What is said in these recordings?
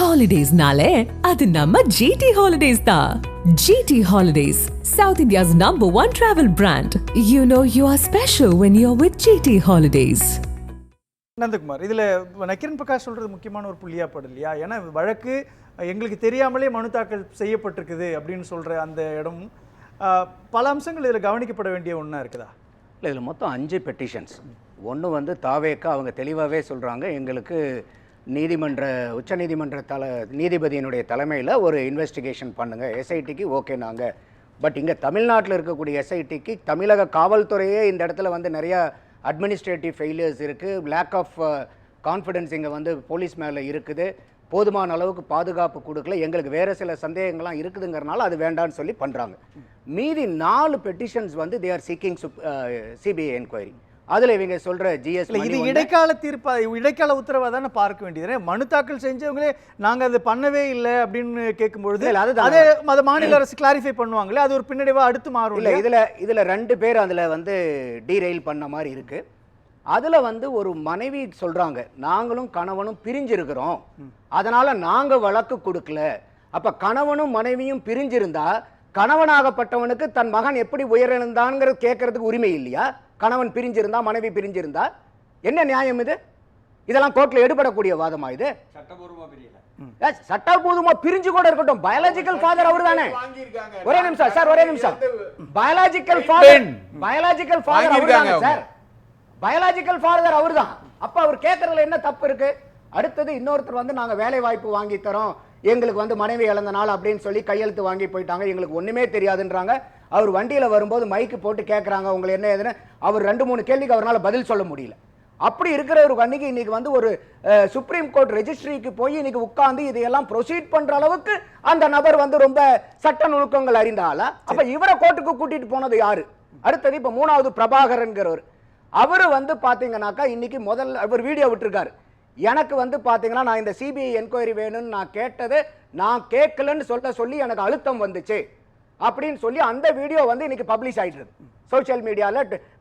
ஹாலிடேஸ்னாலே அது நம்ம ஜிடி ஹாலிடேஸ் தான். GT Holidays, South India's #1 travel brand. You know you are special when you're with GT Holidays. Nandakumar, இதில் நக்கீரன் பிரகாஷ் சொல்கிறது முக்கியமான ஒரு புள்ளியாக படும் இல்லையா? ஏன்னா வழக்கு எங்களுக்கு தெரியாமலே மனு தாக்கல் செய்யப்பட்டிருக்குது அப்படின்னு சொல்கிற அந்த இடம் பல அம்சங்கள் இதில் கவனிக்கப்பட வேண்டிய ஒன்றா இருக்குதா? இல்லை, இதில் மொத்தம் 5 பெட்டிஷன்ஸ். ஒன்று வந்து தாவேக்கா அவங்க தெளிவாகவே சொல்கிறாங்க, எங்களுக்கு உச்சநீதிமன்ற நீதிபதியினுடைய தலைமையில் ஒரு இன்வெஸ்டிகேஷன் பண்ணுங்கள், எஸ்ஐடிக்கு ஓகே நாங்கள். பட் இங்கே தமிழ்நாட்டில் இருக்கக்கூடிய எஸ்ஐடிக்கு தமிழக காவல்துறையே இந்த இடத்துல வந்து நிறையா அட்மினிஸ்ட்ரேட்டிவ் ஃபெயிலியர்ஸ் இருக்குது, லேக் ஆஃப் கான்ஃபிடென்ஸ் இங்கே வந்து போலீஸ் மேலே இருக்குது, போதுமான அளவுக்கு பாதுகாப்பு கொடுக்கல, எங்களுக்கு வேறு சில சந்தேகங்கள்லாம் இருக்குதுங்கிறனால அது வேண்டான்னு சொல்லி பண்ணுறாங்க. மீதி 4 பெட்டிஷன்ஸ் வந்து they are seeking CBI enquiry. அதில் இவங்க சொல்கிற ஜிஎஸ் இது இடைக்கால தீர்ப்பா, இடைக்கால உத்தரவாக தானே பார்க்க வேண்டியது. மனு தாக்கல் செஞ்சவங்களே நாங்கள் அது பண்ணவே இல்லை அப்படின்னு கேட்கும்பொழுது அதே மாநில அரசு கிளாரிஃபை பண்ணுவாங்களே, அது ஒரு பின்னடைவாக அடுத்து மாறும். இல்லை, இதில் 2 பேர் அதில் வந்து டீரெயில் பண்ண மாதிரி இருக்குது. அதில் வந்து ஒரு மனைவி சொல்கிறாங்க, நாங்களும் கணவனும் பிரிஞ்சிருக்கிறோம், அதனால் நாங்கள் வழக்கு கொடுக்கல. அப்போ கணவனும் மனைவியும் பிரிஞ்சிருந்தா கணவனாகப்பட்டவனுக்கு தன் மகன் எப்படி உயிரிழந்தான்ங்கிறது கேட்கறதுக்கு உரிமை இல்லையா? கணவன் பிரிஞ்சிருந்தா மனைவி பிரிஞ்சிருந்தா என்ன நியாயம் இது? இதெல்லாம் கோர்ட்ல எடுபடக்கூடிய வாதமா இது? சட்டபூர்வமா பிரிஞ்சு கூட இருக்கட்டும், பயாலஜிக்கல் ஃபாதர் அவர் தானே. ஒரே நிமிஷம் சார், ஒரே நிமிஷம். பயாலஜிக்கல் ஃபாதர் அவர் தானே சார், பயாலஜிக்கல் ஃபாதர் அவர் தான். அப்ப அவர் கேட்கறதுல என்ன தப்பு இருக்கு? அடுத்தது இன்னொருத்தர் வந்து நாங்க வேலை வாய்ப்பு வாங்கி தரோம், எங்களுக்கு வந்து மனைவி இழந்த நாள் அப்படின்னு சொல்லி கையெழுத்து வாங்கி போயிட்டாங்க, எங்களுக்கு ஒண்ணுமே தெரியாதுன்றாங்க. அவர் வண்டியில வரும்போது மைக்கு போட்டு கேட்கறாங்க உங்களுக்கு என்ன ஏதுன்னு. அவர் 2-3 கேள்விக்கு அவரால் பதில் சொல்ல முடியல. அப்படி இருக்கிற ஒரு வண்டிக்கு இன்னைக்கு வந்து ஒரு சுப்ரீம் கோர்ட் ரெஜிஸ்ட்ரிக்கு போய் இன்னைக்கு உட்கார்ந்து இதையெல்லாம் ப்ரொசீட் பண்ற அளவுக்கு அந்த நபர் வந்து ரொம்ப சட்ட நுணுக்கங்கள் அறிந்தால அப்ப இவரை கோர்ட்டுக்கு கூட்டிட்டு போனது யாரு? அடுத்தது இப்ப 3வது பிரபாகரன்கிறவர், அவரு வந்து பாத்தீங்கன்னாக்கா இன்னைக்கு முதல்ல அவர் வீடியோ விட்டுருக்காரு, எனக்கு வந்து பாத்தீங்கன்னா நான் இந்த சிபிஐ என்கொயரி வேணும்னு நான் கேட்டது நான் கேட்கலன்னு சொல்லி எனக்கு அழுத்தம் வந்துச்சு அப்படின்னு சொல்லி அந்த வீடியோ வந்து இன்னைக்கு பப்ளிஷ் ஆயிட்டு இருக்கு சோசியல் மீடியால,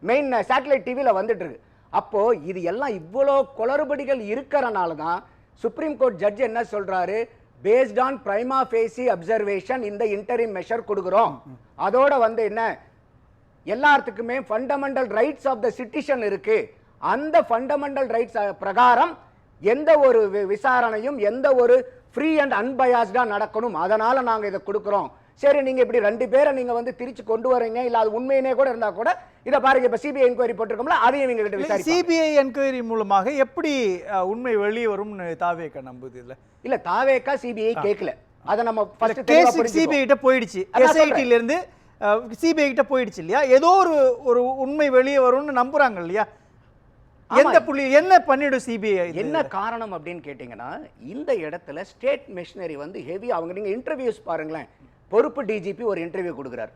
மெயின் சேட்டலைட் டிவில வந்துட்டு இருக்கு. அப்போ இது எல்லாம் இவ்வளோ குளறுபடிகள் இருக்கிறனால தான் சுப்ரீம் கோர்ட் ஜட்ஜ் என்ன சொல்றாரு, based on prima facie observation இந்த இன்டரிம் மெஷர் கொடுக்குறோம். அதோட வந்து என்ன, எல்லாத்துக்குமே fundamental rights of the citizen இருக்கு, அந்த ஃபண்டமெண்டல் ரைட்ஸ் பிரகாரம் எந்த ஒரு விசாரணையும் எந்த ஒரு ஃப்ரீ அண்ட் அன்பயாஸ்டா நடக்கணும், அதனால நாங்க இதை கொடுக்கிறோம். சரி, நீங்க இப்படி 2 பேரை நீங்க வந்து திருச்சி கொண்டு வரீங்க, இல்ல அது உண்மையினே கூட இருந்தா கூட இதை பாருங்க, இப்ப சிபிஐ என்கொயரி போட்டிருக்கோம்ல, அதையும் இவங்க கிட்ட விசாரிச்சு சிபிஐ என்கொயரி மூலமாக எப்படி உண்மை வெளியே வரும்னு தாவேக்கா நம்புது. இல்ல தாவேக்கா சிபிஐ கேட்கல, அதை நம்ம ஃபர்ஸ்ட் கேஸ் சிபிஐ கிட்ட போயிடுச்சு, எஸ்ஐடில இருந்து சிபிஐ கிட்ட போயிடுச்சு இல்லையா? ஏதோ ஒரு உண்மை வெளியே வரும்னு நம்புறாங்க இல்லையா? எந்த புள்ளி என்ன பண்ணிடும் சிபிஐ? என்ன காரணம் அப்படின்னு கேட்டீங்கன்னா, இந்த இடத்துல ஸ்டேட் மிஷனரி வந்து ஹெவி. அவங்க நீங்க இன்டர்வியூஸ் பாருங்களேன், பொறுப்பு டிஜிபி ஒரு இன்டர்வியூ கொடுக்குறாரு,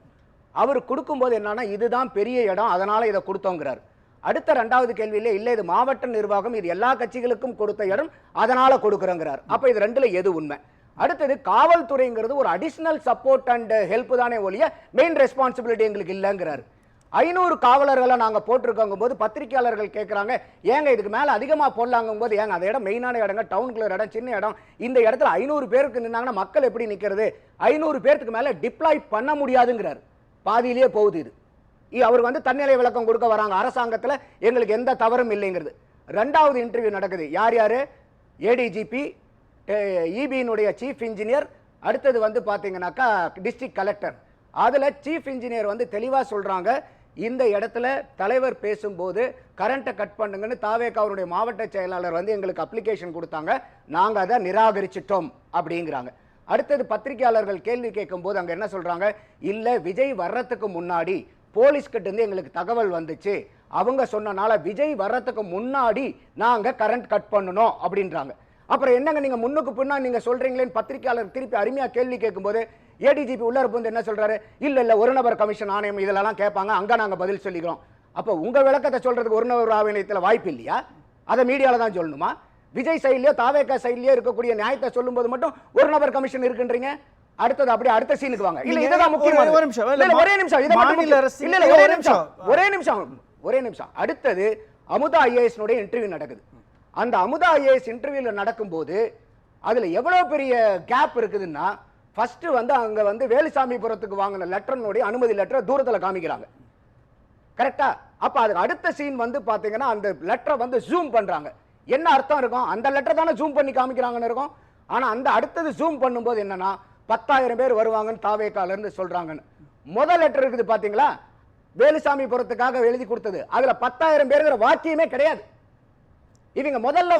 அவர் கொடுக்கும்போது என்னன்னா இதுதான் பெரிய இடம் அதனால இதை கொடுத்தோங்கிறார். அடுத்த 2வது கேள்வியில இல்ல இது மாவட்ட நிர்வாகம் இது எல்லா கட்சிகளுக்கும் கொடுத்த இடம் அதனால கொடுக்குறோங்கிறார். அப்ப இது 2ல எது உண்மை? அடுத்தது காவல்துறைங்கிறது ஒரு அடிஷனல் சப்போர்ட் அண்ட் ஹெல்ப் தானே ஒழிய மெயின் ரெஸ்பான்சிபிலிட்டி எங்களுக்கு இல்லைங்கிறார். 500 காவலர்களை நாங்க போட்டிருக்கோங்க போது பத்திரிகையாளர்கள் கேட்கறாங்க, ஏங்க இதுக்கு மேல அதிகமா போடலாங்கும் போது, ஏங்க அந்த இடம் மெயினான இடங்க, டவுனுக்குள்ள இடம், சின்ன இடம், இந்த இடத்துல 500 பேருக்கு நின்னாங்கன்னா மக்கள் எப்படி நிக்கிறது? 500 பேருக்கு மேல டிப்ளாய் பண்ண முடியாதுங்கிறார். பாதியிலேயே போகுது இது. அவர் வந்து தன்னிலை விளக்கம் கொடுக்க வராங்க, அரசாங்கத்துல எங்களுக்கு எந்த தவறும் இல்லைங்கிறது. 2வது இன்டர்வியூ நடக்குது, யார் யாரு? ஏடிஜிபி, இபியினுடைய சீஃப் இன்ஜினியர், அடுத்தது வந்து பாத்தீங்கன்னாக்கா டிஸ்ட்ரிக்ட் கலெக்டர். அதுல சீஃப் இன்ஜினியர் வந்து தெளிவா சொல்றாங்க, இந்த இடத்துல தலைவர் பேசும்போது கரண்ட்டை கட் பண்ணுங்கன்னு தாவேக்கா அவருடைய மாவட்ட செயலாளர் வந்து எங்களுக்கு அப்ளிகேஷன் கொடுத்தாங்க, நாங்க அதை நிராகரிச்சிட்டோம் அப்படிங்கிறாங்க. அடுத்தது பத்திரிகையாளர்கள் கேள்வி கேட்கும் போது அங்க என்ன சொல்றாங்க, இல்ல விஜய் வர்றதுக்கு முன்னாடி போலீஸ் கிட்ட இருந்து எங்களுக்கு தகவல் வந்துச்சு, அவங்க சொன்னனால விஜய் வர்றதுக்கு முன்னாடி நாங்க கரண்ட் கட் பண்ணணும் அப்படின்றாங்க. அப்புறம் என்னங்க நீங்க முன்னுக்கு பின்னா நீங்க சொல்றீங்களேன்னு பத்திரிகையாளர் திருப்பி அருமையா கேள்வி கேட்கும்போது ஏடிஜிபி உள்ள இருப்பு என்ன சொல்றாரு, இல்ல ஒரு நபர் கமிஷன் ஆணையம் இதெல்லாம் கேட்பாங்க, அங்க நாங்க பதில் சொல்லிக்கிறோம். அப்ப உங்க விளக்கத்தை சொல்றதுக்கு ஒரு நபர் ஆணையத்தில் வாய்ப்பு இல்லையா? அதை மீடியால தான் சொல்லணுமா? விஜய் சைட்லயோ தாவேக்கா சைட்லயோ இருக்கக்கூடிய நியாயத்தை சொல்லும் போது மட்டும் ஒரு நபர் கமிஷன் இருக்குன்றீங்க. அடுத்தது அப்படியே அடுத்த சீனுக்கு வாங்க. இல்ல இதுதான் முக்கியமான ஒரே நிமிஷம் ஒரே நிமிஷம். அடுத்தது அமுதா ஐஏஎஸ் இன்டர்வியூ நடக்குது. அந்த அமுதா ஐஏஎஸ் இன்டர்வியூல நடக்கும்போது அதுல எவ்வளவு பெரிய கேப் இருக்குதுன்னா ஃபர்ஸ்ட் வந்து அங்க வந்து வேலுசாமிபுரத்துக்கு வாங்கின லெட்டர்னுடைய அனுமதி லெட்டரை தூரத்துல காமிக்கிறாங்க. கரெக்டா? அப்ப அதுக்கு அடுத்த சீன் வந்து பாத்தீங்கன்னா அந்த லெட்டரை வந்து ஜூம் பண்றாங்க. என்ன அர்த்தம் இருக்கும்? அந்த லெட்டர் தானே ஜூம் பண்ணி காமிக்கிறாங்கன்னு இருக்கும். ஆனா அந்த அடுத்தது ஜூம் பண்ணும்போது என்னன்னா 10,000 பேர் வருவாங்கன்னு தாவேக்கால இருந்து சொல்றாங்கன்னு. முதல் லெட்டர் இருக்குது பாத்தீங்களா, வேலுசாமிபுரத்துக்காக எழுதி கொடுத்தது, அதுல 10,000 பேருங்கிற வாக்கியமே கிடையாது. இவங்க முதல்ல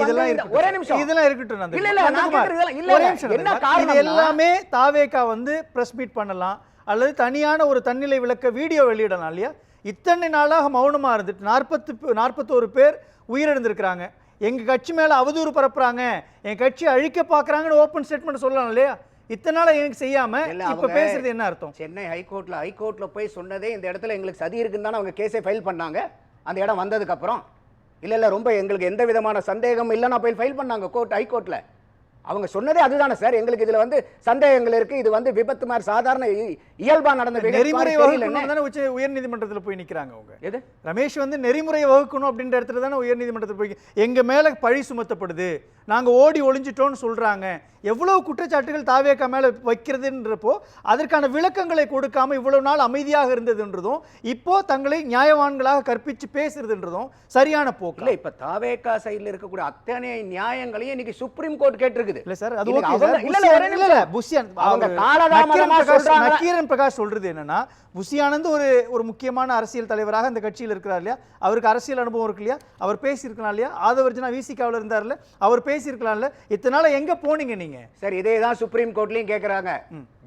ஒரே நிமிஷம் இதெல்லாம் இருக்கட்டும். இல்ல இல்ல நான் கேக்குறது இல்ல என்ன காரணம்? இது எல்லாமே தாவேகா வந்து பிரஸ் மீட் பண்ணலாம் அல்லது தனியான ஒரு தன்னிலை விளக்க வீடியோ வெளியிடலாம் இல்லையா? இத்தனை நாளாக மௌனமா இருந்துட்டு 41 பேர் உயிரிழந்திருக்கிறாங்க. எங்க கட்சி மேல அவதூறு பரப்புறாங்க, என் கட்சி அழிக்க பாக்குறாங்கன்னு ஓபன் ஸ்டேட்மெண்ட் சொல்லலாம் இல்லையா? இத்தனை நாளா எனக்கு செய்யாம இப்ப பேசுறது என்ன அர்த்தம்? சென்னை ஹைகோர்ட்ல போய் சொன்னதே இந்த இடத்துல எங்களுக்கு சதி இருக்குன்னு தானே அவங்க கேஸை ஃபைல் பண்ணாங்க. அந்த இடம் வந்ததுக்கு அப்புறம் இல்ல ரொம்ப எங்களுக்கு எந்த விதமான சந்தேகம் இல்லைன்னா போய் ஃபைல் பண்ணாங்க ஹைகோர்ட்ல. அவங்க சொன்னதே அதுதானே சார். எங்களுக்கு இதுல வந்து சந்தேகங்கள் இருக்கு, இது வந்து விபத்து மாதிரி சாதாரண இயல்பா நடந்த நெறிமுறை வகுக்கணும் உயர் நீதிமன்றத்தில் போய் நிக்கிறாங்க. அவங்க எது ரமேஷ் வந்து நெறிமுறை வகுக்கணும் அப்படின்ற இடத்துல தானே உயர் நீதிமன்றத்தில் போய் எங்க மேல பழி சுமத்தப்படுது, நாங்க ஓடி ஒளிஞ்சிட்டோம்னு சொல்றாங்க. எவ்வளவு குற்றச்சாட்டுகள் தாவேக்கா மேல வைக்கிறதுன்றப்போ அதற்கான விளக்கங்களை கொடுக்காம இவ்வளவு நாள் அமைதியாக இருந்ததுன்றதும் இப்போ தங்களை நியாயவான்களாக கற்பிச்சு பேசுறதுன்றதும் சரியான போக்கு இல்ல. இப்ப தாவேக்கா சைடுல இருக்கக்கூடிய அத்தனை நியாயங்களையும் இன்னைக்கு சுப்ரீம் கோர்ட் கேட்டிருக்குது. இல்ல சார், அது ஓகே சார். இல்ல புஷியானந்த் அவங்க காலதாமதமா சொல்றாங்க. நக்கீரன் பிரகாஷ் சொல்றது என்னன்னா, புஷியானந்த் ஒரு முக்கியமான அரசியல் தலைவராக இந்த கட்சியில் இருக்கிறார் இல்லையா? அவருக்கு அரசியல் அனுபவம் இருக்கு இல்லையா? அவர் பேசியிருக்கலாம் இல்லையா? ஆதவர்ஜனா விசிகாவில் இருந்தார்ல, அவர் பேசியிருக்கலாம்ல. இத்தனை நாள் எங்க போனீங்க நீங்க? சரி, இதே தான் சுப்ரீம் கோர்ட்லயும் கேக்குறாங்க.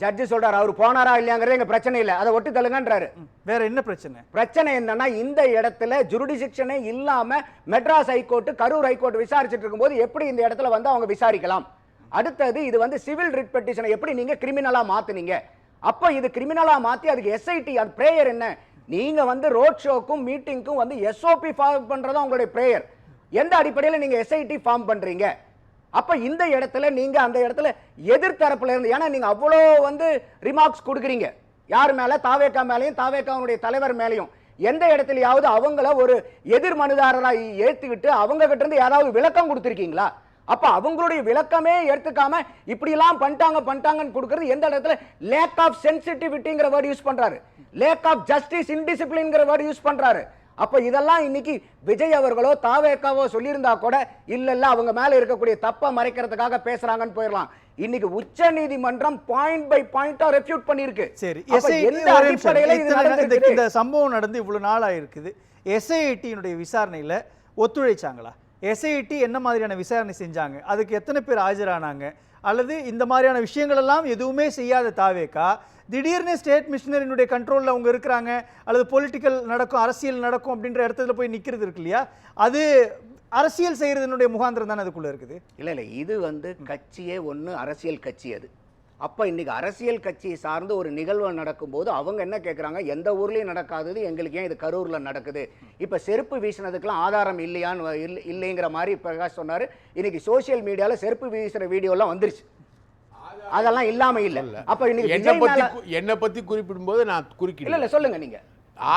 ஜட்ஜ் சொல்றாரு அவர் போனாரா இல்லையாங்கிறது எங்க பிரச்சனை இல்ல, அதை ஒட்டி தள்ளுங்கன்றாரு. வேற என்ன பிரச்சனை? பிரச்சனை என்னன்னா இந்த இடத்துல ஜுரிடிக்ஷனே இல்லாம மெட்ராஸ் ஹைகோர்ட் கரூர் ஹைகோர்ட் விசாரிச்சுட்டு இருக்கும்போது எப்படி இந்த இடத்துல வந்து அவங்க விசாரிக்கலாம்? அடுத்தது இது வந்து சிவில் ரிட் பெட்டிஷனை எப்படி நீங்க கிரிமினலா மாத்துனீங்க? அப்ப இது கிரிமினலா மாத்தி அதுக்கு எஸ்ஐடி அது பிரேயர் என்ன? நீங்க வந்து ரோட் ஷோக்கும் மீட்டிங்க்கும் வந்து எஸ்ஓபி ஃபார்ம் பண்றதா உங்களுடைய பிரேயர். எந்த அடிப்படையில் நீங்க எஸ்ஐடி ஃபார்ம் பண்றீங்க? அப்ப இந்த இடத்துல நீங்க அந்த இடத்துல எதிர்த்தரப்புல இருந்து, ஏன்னா நீங்க அவ்வளோ வந்து ரிமார்க்ஸ் கொடுக்குறீங்க யார் மேல, தாவேக்கா மேலையும் தாவேக்காவுடைய தலைவர் மேலையும். எந்த இடத்துலயாவது அவங்கள ஒரு எதிர் மனுதாரராக ஏத்துக்கிட்டு அவங்க கிட்ட இருந்து யாராவது விளக்கம் கொடுத்திருக்கீங்களா? அப்ப அவங்களுடைய விளக்கமே எடுத்துக்காம இப்படி எல்லாம் பண்ணிட்டாங்கன்னு கொடுக்கிறது எந்த இடத்துல? லேக் ஆஃப் சென்சிட்டிவிட்டிங்கிற வேர்ட் யூஸ் பண்றாரு, லேக் ஆஃப் ஜஸ்டிஸ் இன்டிசிப்ளின்ங்கிற வேர்ட் யூஸ் பண்றாரு. அப்ப இதெல்லாம் இன்னைக்கு விஜய் அவர்களோ தாவேக்காவோ சொல்லியிருந்தா கூட இல்ல அவங்க மேல இருக்கக்கூடிய தப்ப மறைக்கிறதுக்காக பேசுறாங்கன்னு போயிடலாம். இன்னைக்கு உச்ச நீதிமன்றம் பாயிண்ட் பை பாயிண்டா ரெஃப்யூட் பண்ணிருக்கு. சரி, இந்த சம்பவம் நடந்து இவ்வளவு நாள் ஆயிருக்குது. எஸ்ஐடியினுடைய விசாரணையில ஒத்துழைச்சாங்களா? எஸ்ஐடி என்ன மாதிரியான விசாரணை செஞ்சாங்க? அதுக்கு எத்தனை பேர் ஆஜரானாங்க? அல்லது இந்த மாதிரியான விஷயங்கள் எல்லாம் எதுவுமே செய்யாத தாவேக்கா திடீர்னு ஸ்டேட் மிஷனரினுடைய கண்ட்ரோலில் அவங்க இருக்கிறாங்க அல்லது பொலிட்டிக்கல் நடக்கும், அரசியல் நடக்கும் அப்படின்ற இடத்துல போய் நிற்கிறது இருக்கு இல்லையா? அது அரசியல் செய்யறதுனுடைய முகாந்திரம் தானே அதுக்குள்ள இருக்குது. இல்ல இது வந்து கட்சியே ஒன்று அரசியல் கட்சி. அது அப்ப இன்னைக்கு அரசியல் கட்சியை சார்ந்து ஒரு நிகழ்வு நடக்கும்போது அவங்க என்ன கேட்குறாங்க, எந்த ஊர்லயும் நடக்காதது எங்களுக்கு ஏன் இது கரூர்ல நடக்குது? இப்ப செருப்பு வீசினதுக்கெல்லாம் ஆதாரம் இல்லையான்னு இல்லைங்கிற மாதிரி பிரகாஷ் சொன்னாரு. இன்னைக்கு சோசியல் மீடியால செருப்பு வீசுற வீடியோ எல்லாம் வந்துருச்சு, அதெல்லாம் இல்லாம இல்ல. அப்ப இன்னைக்கு என்ன பத்தி குறிப்பிடும் போது நான் குறுக்கிடுறேன். இல்ல சொல்லுங்க நீங்க.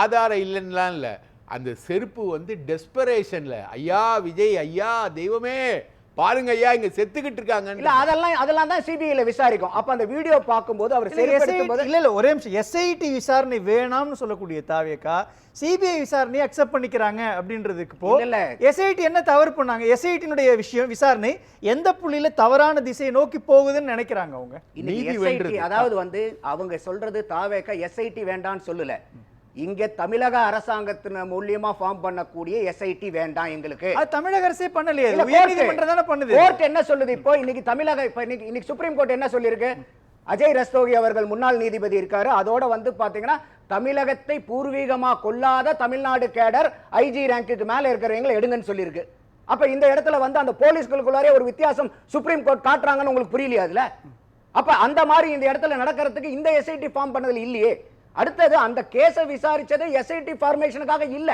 ஆதாரம் இல்லைன்னா இல்ல, அந்த செருப்பு வந்து டெஸ்பரேஷன்ல ஐயா விஜய் ஐயா தெய்வமே பாருங்க ஐயா இங்க செத்துக்கிட்டு இருக்காங்க இல்ல அதெல்லாம் தான் சிபிஐல விசாரிக்கும். அப்ப அந்த வீடியோ பாக்கும்போது அவர் இல்ல ஒரே நிமிஷம், எஸ்ஐடி விசாரணை வேணாம்னு சொல்லக்கூடிய தாவேக்கா சிபிஐ விசாரணையை அக்செப்ட் பண்ணிக்கிறாங்க அப்படின்றதுக்கு போ எஸ்ஐடி என்ன தவறு பண்ணாங்க? எஸ்ஐடினுடைய விஷயம் விசாரணை எந்த புள்ளியில தவறான திசையை நோக்கி போகுதுன்னு நினைக்கிறாங்க அவங்க? அதாவது வந்து அவங்க சொல்றது தாவேக்கா எஸ்ஐடி வேண்டாம்னு சொல்லல, இங்க தமிழக அரசாங்கத்தின் மூலியமா ஃபார்ம் பண்ணக்கூடிய எஸ்ஐடி வேண்டாம் எங்களுக்கு. அது தமிழக அரசே பண்ணலையே, உயர்நீதிமன்றம் தான பண்ணுது. கோர்ட் என்ன சொல்லுது இப்போ? இன்னைக்கு சுப்ரீம் கோர்ட் என்ன சொல்லிருக்கு? அஜய் ரஸ்தோகி அவர்கள் முன்னாள் நீதிபதி இருக்காரு, அதோட வந்து பாத்தீங்கன்னா தமிழகத்தை பூர்வீகமா கொள்ளாத தமிழ்நாடு கேடர் ஐஜி ரேங்க்கு மேல இருக்கிறவங்களை எடுங்கன்னு சொல்லியிருக்கு. அப்ப இந்த இடத்துல வந்து அந்த போலீஸ்களுக்குள்ளாரே ஒரு வித்தியாசம் சுப்ரீம் கோர்ட் காட்டுறாங்கன்னு உங்களுக்கு புரியலையா? அதுல அப்ப அந்த மாதிரி இந்த இடத்துல நடக்கிறதுக்கு இந்த எஸ்ஐடி ஃபார்ம் பண்ணதுல இல்லையே. அடுத்தது அந்த கேஸை விசாரிச்சது எஸ்ஐடி ஃபார்மேஷனுக்காக இல்ல,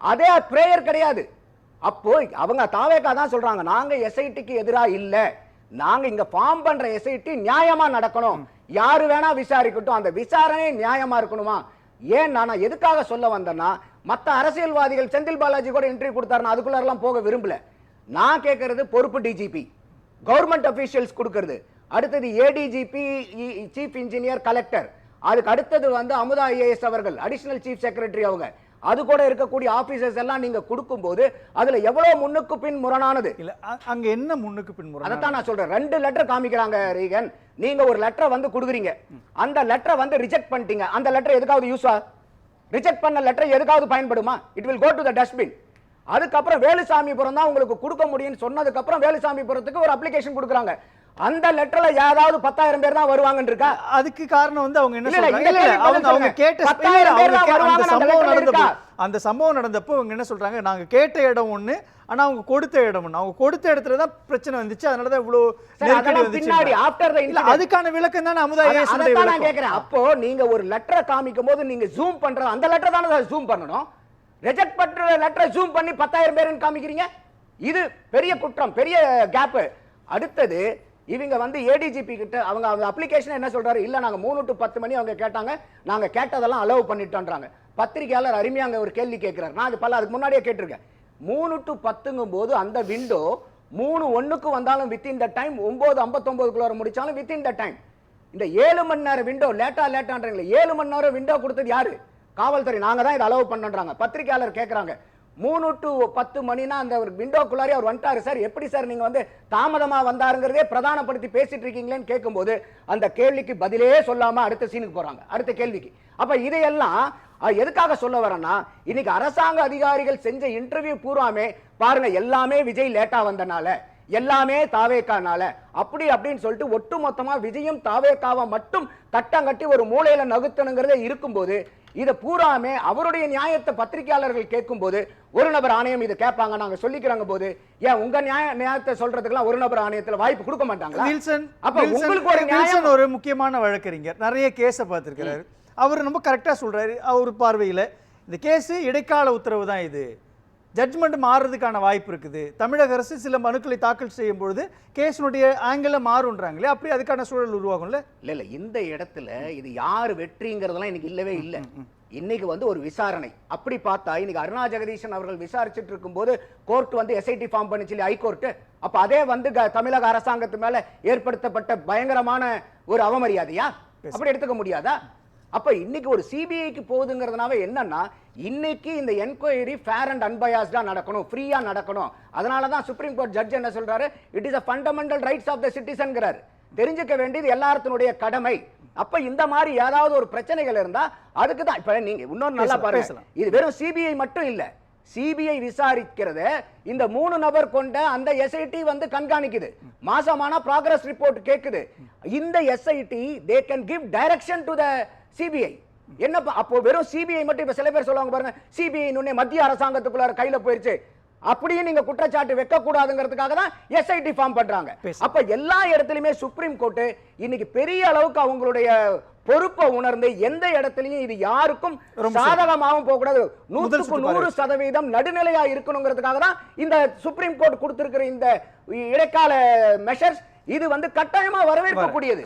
அதே பிரேயர் கிடையாது. அப்போ அவங்க தாவேக்கா தான் சொல்றாங்க நாங்க எஸ்ஐடிக்கு எதிரா இல்ல, நாங்க இங்க ஃபார்ம் பண்ற எஸ்ஐடி நியாயமா நடக்கணும், யாரு வேணா விசாரிக்கட்டும், அந்த விசாரணை நியாயமா இருக்கணுமா? ஏன் நான் எதுக்காக சொல்ல வந்தேன்னா, மத்த அரசியல்வாதிகள் செந்தில் பாலாஜி கூட இன்டர்வியூ கொடுத்தாரு, அதுக்குள்ள எல்லாம் போக விரும்பல. நான் கேட்கறது பொறுப்பு டிஜிபி கவர்மெண்ட் அபிஷியல்ஸ் கொடுக்கிறது. அடுத்தது ஏடிஜிபி, சீஃப் இன்ஜினியர், கலெக்டர். அதுக்கு அடுத்தது வந்து அமுதா ஐஏஎஸ் அவர்கள், அடிஷனல் சீஃப் செக்ரட்டரி அவங்க. அது கூட இருக்கக்கூடிய ஆபீசர்ஸ் எல்லாம் நீங்க கொடுக்கும்போது அதுல எவ்வளவு முன்னுக்கு பின் முரணானது. இல்ல அங்க என்ன முன்னுக்கு பின் முரண்? அதான் நான் சொல்றேன். 2 லெட்டர் காமிக்கிறாங்க ரீகன். நீங்க ஒரு லெட்டர் வந்து கொடுக்குறீங்க, அந்த லெட்டரை வந்து ரிஜெக்ட் பண்ணிட்டீங்க. அந்த லெட்டர் எதுக்காவது யூஸா? ரிஜெக்ட் பண்ண லெட்டர் எதுக்காவது பயன்படுமா? It will go to the dustbin. அதுக்கப்புறம் வேலுசாமிபுரம் தான் உங்களுக்கு கொடுக்க முடியும்னு சொன்னதுக்கு அப்புறம் வேலுசாமிபுரத்துக்கு ஒரு அப்ளிகேஷன் கொடுக்குறாங்க. அந்த லெட்டர்ல ஏதாவது 10,000 பேர் தான் வருவாங்கன்னு இருக்கா? அதுக்கு காரணம் வந்து அவங்க என்ன இல்ல, இல்ல, சொல்றாங்க? இல்ல, அவங்க கேட்ட 10,000 பேர் தான் வருவாங்க. அந்த சம்பவம் நடந்தப்போ அவங்க என்ன சொல்றாங்க, நாங்க கேட்ட இடம் ஒண்ணு, ஆனா அவங்க கொடுத்த இடம் ஒண்ணு. அவங்க கொடுத்த இடத்துல தான் பிரச்சனை வந்துச்சு, அதனால தான் இவ்வளவு நெருக்கடி வந்துச்சு. பின்னாடி ஆஃப்டர் தி இன்சிடென்ட் அதுக்கான விளக்கம் தான அமுதா ஐஏஎஸ் உடைய நான் விளக்கம். கேக்குறேன். அப்போ நீங்க ஒரு லெட்டரை காமிக்கும்போது நீங்க ஜூம் பண்ற அந்த லெட்டர் தானே ஜூம் பண்ணணும். ரிஜெக்ட் பண்ற லெட்டரை ஜூம் பண்ணி 10,000 பேர்னு காமிக்கிறீங்க. இது பெரிய குற்றம், பெரிய கேப். அடுத்தது இவங்க வந்து ஏடிஜிபி கிட்ட அவங்க அப்ளிகேஷன் என்ன சொல்றாரு, இல்ல நாங்க 3 to 10 மணி அவங்க கேட்டாங்க, நாங்க கேட்டதெல்லாம் அலோவ் பண்ணிட்டோம்ன்றாங்க. பத்திரிகையாளர் அருமையாங்க ஒரு கேள்வி கேட்கிறார். நான் அது அதுக்கு முன்னாடியே கேட்டிருக்கேன். 3 to 10ங்கும் போது அந்த விண்டோ 3:01க்கு வந்தாலும் வித்தின் த டைம், 9:59 முடிச்சாலும் வித்தின் த டைம். இந்த 7 மணி நேரம் விண்டோ லேட்டான்றீங்களே, 7 மணி நேரம் விண்டோ கொடுத்தது யாரு? காவல்துறை. நாங்க தான் இதை அலோவ் பண்றோம்ன்றாங்க. பத்திரிகையாளர் கேட்கறாங்க, 3 to 10 மணினா அந்த ஒரு விண்டோக்குள்ளாரே அவர் வந்துட்டாரு சார், எப்படி சார் நீங்க வந்து தாமதமா வந்தாருங்கிறதே பிரதானப்படுத்தி பேசிட்டு இருக்கீங்களேன்னு கேட்கும்போது அந்த கேள்விக்கு பதிலே சொல்லாம அடுத்த சீனுக்கு போறாங்க, அடுத்த கேள்விக்கு. அப்ப இதையெல்லாம் எதுக்காக சொல்ல வரேன்னா, இன்னைக்கு அரசாங்க அதிகாரிகள் செஞ்ச இன்டர்வியூ பூராமே பாருங்க, எல்லாமே விஜய் லேட்டா வந்தனால, எல்லாமே தாவேக்கானால, அப்படி அப்படின்னு சொல்லிட்டு ஒட்டுமொத்தமா விஜயும் தாவேக்காவை மட்டும் தட்டம் கட்டி ஒரு மூலையில நகுத்தணுங்கிறதே இருக்கும்போது, இத பூராமே அவருடைய நியாயத்தை பத்திரிகையாளர்கள் கேட்கும் போது ஒரு நபர் ஆணையம் இதை கேட்பாங்க, நாங்க சொல்லிக்கிறாங்க போது, ஏன் உங்க நியாயத்தை சொல்றதுக்கெல்லாம் ஒரு நபர் ஆணையத்துல வாய்ப்பு கொடுக்க மாட்டாங்களா? அப்ப உங்களுக்கு ஒரு நியாயம். ஒரு முக்கியமான வழக்கறிஞர், நிறைய கேஸை பார்த்திருக்கிறாரு. அவர் ரொம்ப கரெக்டா சொல்றாரு. அவர் பார்வையில இந்த கேஸ் இடைக்கால உத்தரவு தான், இது ஜட்ஜ்மெண்ட் மாறுறதுக்கான வாய்ப்பு இருக்குது. தமிழக அரசு சில மனுக்களை தாக்கல் செய்யும் பொழுது கேஸினுடைய ஆங்கிள் மாறுன்றாங்களே, அப்படி அதுக்கான சூழல் உருவாகும்ல? இல்ல இந்த இடத்துல இது யார் வெற்றிங்கிறதெல்லாம் இன்னைக்கு இல்லவே இல்லை. இன்னைக்கு வந்து ஒரு விசாரணை. அப்படி பார்த்தா இன்னைக்கு அருணா ஜெகதீசன் அவர்கள் விசாரிச்சுட்டு இருக்கும்போது கோர்ட் வந்து எஸ்ஐடி ஃபார்ம் பண்ணிச்சு ஹைகோர்ட். அப்ப அதே வந்து தமிழக அரசாங்கத்து மேல ஏற்படுத்தப்பட்ட பயங்கரமான ஒரு அவமரியாதையா? அப்படி எடுத்துக்க முடியாதா? அப்ப இன்னைக்கு ஒரு சிபிஐக்கு போகுதுங்கிறதுனால என்னன்னா, இன்னைக்கு இந்த என்கொயரி ஃபேர் அண்ட் அன்பயாஸ்டா நடக்கணும், ஃப்ரீயா நடக்கணும். அதனாலதான் சுப்ரீம் கோர்ட் ஜட்ஜ் என்ன சொல்றாரு, it is a fundamental rights of the citizenங்கிறாரு. தெரிஞ்சுக்க வேண்டியது எல்லாருடைய கடமை. அப்ப இந்த மாதிரி ஏதாவது ஒரு பிரச்சனைகள் இருந்தா அதுக்கு தான். இப்ப நீங்க இன்னொரு நல்லா பாருங்க, இது வெறும் சிபிஐ மட்டும் இல்ல, சிபிஐ விசாரிக்கிறது இந்த 3 நபர் கொண்ட அந்த எஸ்ஐடி வந்து கண்காணிக்குது. மாசமான ப்ராக்ரஸ் ரிப்போர்ட் கேக்குது. இந்த SIT they can give direction to the CBI. என்ன அப்போ வெறும் சிபிஐ மட்டும்? இப்ப சில பேர் சொல்லுவாங்க பாருங்க, சிபிஐ மத்திய அரசாங்கத்துக்குள்ள கையில போயிருச்சு, அப்படியே நீங்க குற்றச்சாட்டு வைக்க கூடாதுங்கிறதுக்காக தான் எஸ்ஐடி ஃபார்ம் பண்றாங்க. அப்ப எல்லா இடத்துலயுமே சுப்ரீம் கோர்ட் இன்னைக்கு பெரிய அளவுக்கு அவங்களுடைய பொறுப்பை உணர்ந்து எந்த இடத்துலயும் இது யாருக்கும் சாதகமாகவும் போக கூடாது, 100% நடுநிலையா இருக்கணுங்கிறதுக்காக தான் இந்த சுப்ரீம் கோர்ட் கொடுத்திருக்கிற இந்த இடைக்கால மெஷர்ஸ். இது வந்து கட்டாயமா வரவேற்கக்கூடியது.